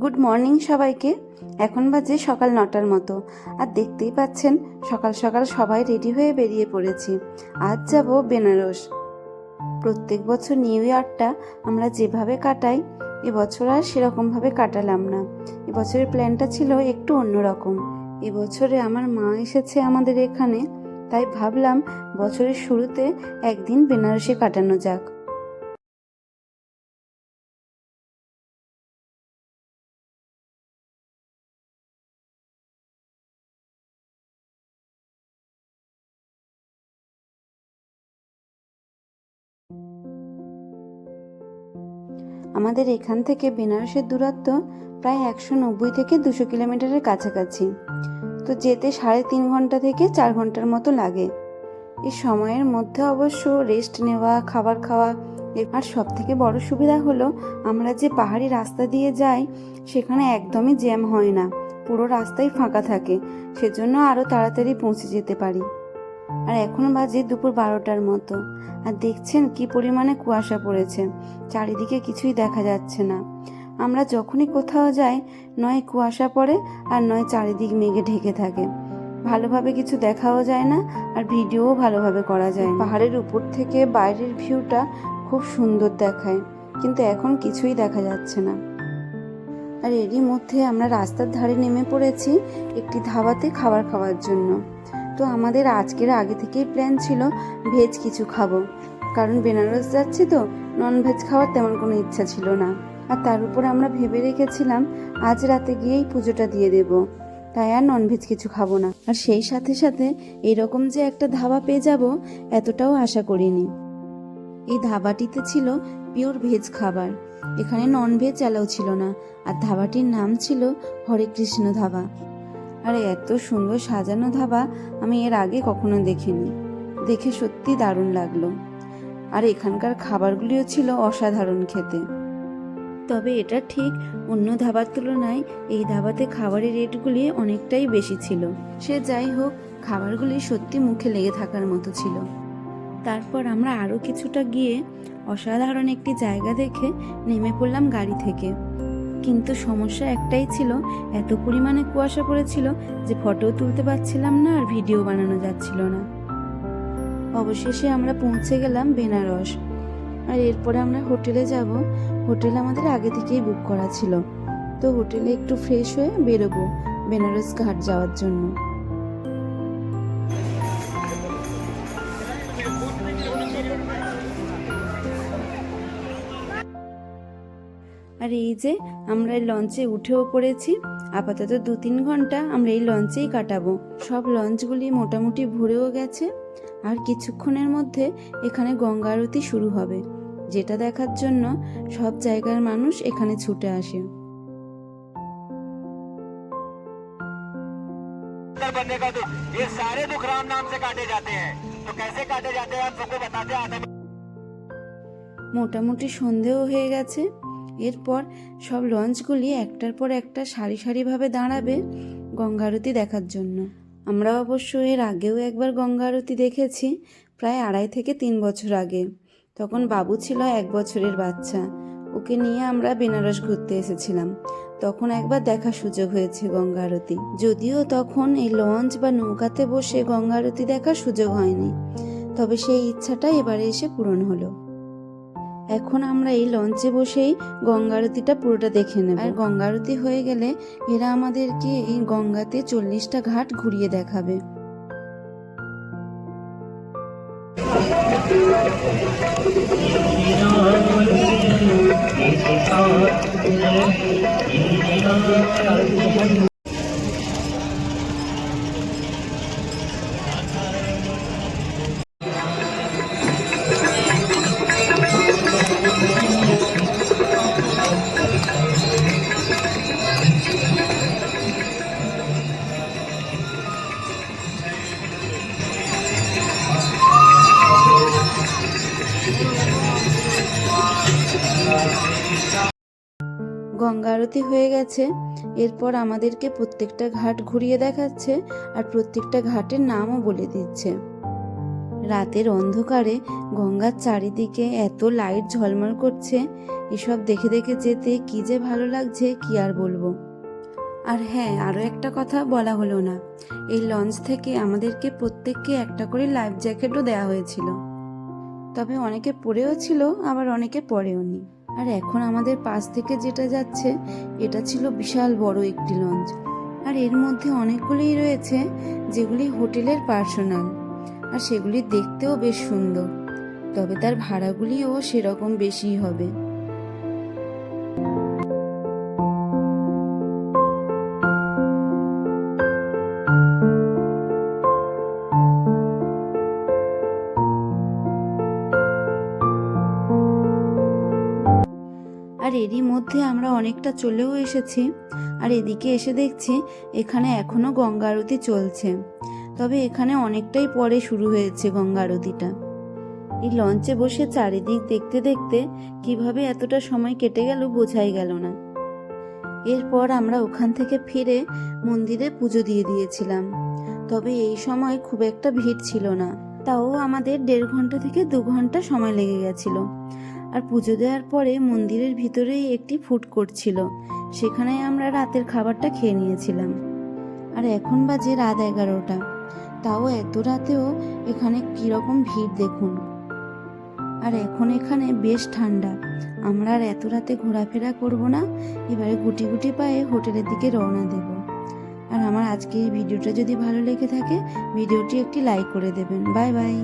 Good morning সবাইকে। এখন বাজে সকাল 9টার মতো। আর দেখতেই পাচ্ছেন সকাল সকাল সবাই রেডি হয়ে বেরিয়ে পড়েছি। আজ যাব বেনারস। প্রত্যেক বছর নিউ ইয়ারটা আমরা যেভাবে কাটাই, এবছর আর সেরকমভাবে কাটালাম না। এবছরের প্ল্যানটা ছিল একটু অন্যরকম। এবছরে আমার মা এসেছে আমাদের এখানে, তাই ভাবলাম বছরের শুরুতে একদিন বেনারসে কাটানো যাক। আমাদের এখান থেকে বেনারসের দূরত্ব প্রায় 190 থেকে 200 কিলোমিটারের কাছাকাছি। তো যেতে 3.5 ঘন্টা থেকে 4 ঘন্টার মতো লাগে। এই সময়ের মধ্যে অবশ্য রেস্ট নেওয়া, খাবার খাওয়া, আর সব থেকে বড় সুবিধা হলো আমরা যে পাহাড়ি রাস্তা দিয়ে যাই সেখানে একদমই জ্যাম হয় না, পুরো রাস্তাই ফাঁকা থাকে, সেজন্য আরও তাড়াতাড়ি পৌঁছে যেতে পারি। আর এখন বাজে দুপুর 12টার মতো। আর দেখছেন কি পরিমাণে কুয়াশা পড়েছে, চারিদিকে কিছুই দেখা যাচ্ছে না। আমরা যখনই কোথাও যাই, নয় কুয়াশা পড়ে আর নয় চারিদিক মেঘে ঢেকে থাকে, ভালোভাবে কিছু দেখাও যায় না আর ভিডিওও ভালোভাবে করা যায় না। পাহাড়ের উপর থেকে বাইরের ভিউটা খুব সুন্দর দেখায়, কিন্তু এখন কিছুই দেখা যাচ্ছে না। আর এরই মধ্যে আমরা রাস্তার ধারে নেমে পড়েছি একটি ধাবাতে খাবার খাওয়ার জন্য। তো আমাদের আজকের আগে থেকেই প্ল্যান ছিল ভেজ কিছু খাবো, কারণ বেনারস যাচ্ছি তো ননভেজ খাওয়ার তেমন কোনো ইচ্ছা ছিল না। আর তার উপর আমরা ভেবে রেখেছিলাম আজ রাতে গিয়েই পুজোটা দিয়ে দেব, তাই আর ননভেজ কিছু খাবো না। আর সেই সাথে সাথে এরকম যে একটা ধাবা পেয়ে যাব এতটাও আশা করিনি। এই ধাবাটিতে ছিল পিওর ভেজ খাবার, এখানে ননভেজ অ্যালাউ ছিল না। আর ধাবাটির নাম ছিল হরে কৃষ্ণ ধাবা। আর এত সুন্দর সাজানো ধাবা আমি এর আগে কখনো দেখিনি, দেখে সত্যি দারুণ লাগলো। আর এখানকার খাবারগুলিও ছিল অসাধারণ খেতে। তবে এটা ঠিক, অন্য ধাবার তুলনায় এই ধাবাতে খাবারের রেটগুলি অনেকটাই বেশি ছিল। সে যাই হোক, খাবারগুলি সত্যি মুখে লেগে থাকার মতো ছিল। তারপর আমরা আরও কিছুটা গিয়ে অসাধারণ একটি জায়গা দেখে নেমে পড়লাম গাড়ি থেকে। কিন্তু সমস্যা একটাই ছিল, এত পরিমাণে কুয়াশা পড়েছিল যে ফটো তুলতে পারছিলাম না আর ভিডিও বানানো যাচ্ছিল না। অবশেষে আমরা পৌঁছে গেলাম বেনারস। আর এরপরে আমরা হোটেলে যাব। হোটেল আমাদের আগে থেকেই বুক করা ছিল, তো হোটেলে একটু ফ্রেশ হয়ে বেরোবো বেনারস ঘাট যাওয়ার জন্য। আর এই যে আমরা এই লঞ্চে উঠেও পড়েছি। আপাতত 2-3 ঘন্টা আমরা এই লঞ্চেই কাটাবো। সব লঞ্চগুলি মোটামুটি ভরেও গেছে। আর কিছুক্ষণের মধ্যে এখানে গঙ্গা আরতি শুরু হবে, যেটা দেখার জন্য সব জায়গার মানুষ এখানে ছুটে আসে। बनने का दुख, ये सारे दुख राम नाम से काटे जाते हैं। तो कैसे काटे जाते हैं आप सबको बताते हैं। মোটামুটি সন্ধেও হয়ে গেছে। এরপর সব লঞ্চগুলি একটার পর একটা সারি সারিভাবে দাঁড়াবে গঙ্গা আরতি দেখার জন্য। আমরা অবশ্য এর আগেও একবার গঙ্গা আরতি দেখেছি, প্রায় 2.5 থেকে 3 বছর আগে। তখন বাবু ছিল 1 বছরের বাচ্চা, ওকে নিয়ে আমরা বেনারস ঘুরতে এসেছিলাম। তখন একবার দেখার সুযোগ হয়েছে গঙ্গা আরতি, যদিও তখন এই লঞ্চ বা নৌকাতে বসে গঙ্গা আরতি দেখার সুযোগ হয়নি। তবে সেই ইচ্ছাটা এবারে এসে পূরণ হলো। এখন আমরা এই লঞ্চে বসেই গঙ্গা আরতিটা পুরোটা দেখে নেব। আর গঙ্গা আরতি হয়ে গেলে এরা আমাদেরকে এই গঙ্গাতে 40টা ঘাট ঘুরিয়ে দেখাবে। গঙ্গা আরতি হয়ে গেছে। এরপর আমাদেরকে প্রত্যেকটা ঘাট ঘুরিয়ে দেখাচ্ছে আর প্রত্যেকটা ঘাটের নামও বলে দিচ্ছে। রাতের অন্ধকারে গঙ্গার চারিদিকে এত লাইট ঝলমল করছে, এসব দেখে দেখে যেতে কি যে ভালো লাগছে কি আর বলবো। আর হ্যাঁ, আরও একটা কথা বলা হলো না, এই লঞ্চ থেকে আমাদেরকে প্রত্যেককে একটা করে লাইফ জ্যাকেটও দেওয়া হয়েছিল। তবে অনেকে পরেও ছিল, আবার অনেকে পরেও নি। আর এখন আমাদের পাশ থেকে যেটা যাচ্ছে এটা ছিল বিশাল বড় একটি লঞ্চ, আর এর মধ্যে অনেকগুলিই রয়েছে যেগুলি হোটেলের পার্সোনাল, আর সেগুলি দেখতেও বেশ সুন্দর। তবে তার ভাড়াগুলিও সেরকম বেশিই হবে। আর এরই মধ্যে আমরা অনেকটা চলেও এসেছি। আর এদিকে এসে দেখছি এখানে এখনো গঙ্গা আরতি চলছে, তবে এখানে অনেকটাই পরে শুরু হয়েছে গঙ্গা আরতিটা। এই লঞ্চে বসে চারিদিক দেখতে দেখতে কিভাবে এতটা সময় কেটে গেল বোঝাই গেল না। এরপর আমরা ওখান থেকে ফিরে মন্দিরে পুজো দিয়ে দিয়েছিলাম। তবে এই সময় খুব একটা ভিড় ছিল না, তাও আমাদের 1.5 ঘন্টা থেকে 2 ঘন্টা সময় লেগে গেছিল। আর পুজো দেওয়ার পরে মন্দিরের ভিতরেই একটি ফুড কোর্ট ছিল, সেখানে আমরা রাতের খাবারটা খেয়ে নিয়েছিলাম। আর এখন বাজে রাত 11টা, তাও এত রাতেও এখানে কীরকম ভিড় দেখুন। আর এখন এখানে বেশ ঠান্ডা, আমরা আর এত রাতে ঘোরাফেরা করব না, এবারে গুটি গুটি পায়ে হোটেলের দিকে রওনা দেব। আর আমার আজকে এই ভিডিওটা যদি ভালো লেগে থাকে ভিডিওটি একটি লাইক করে দেবেন। Bye bye.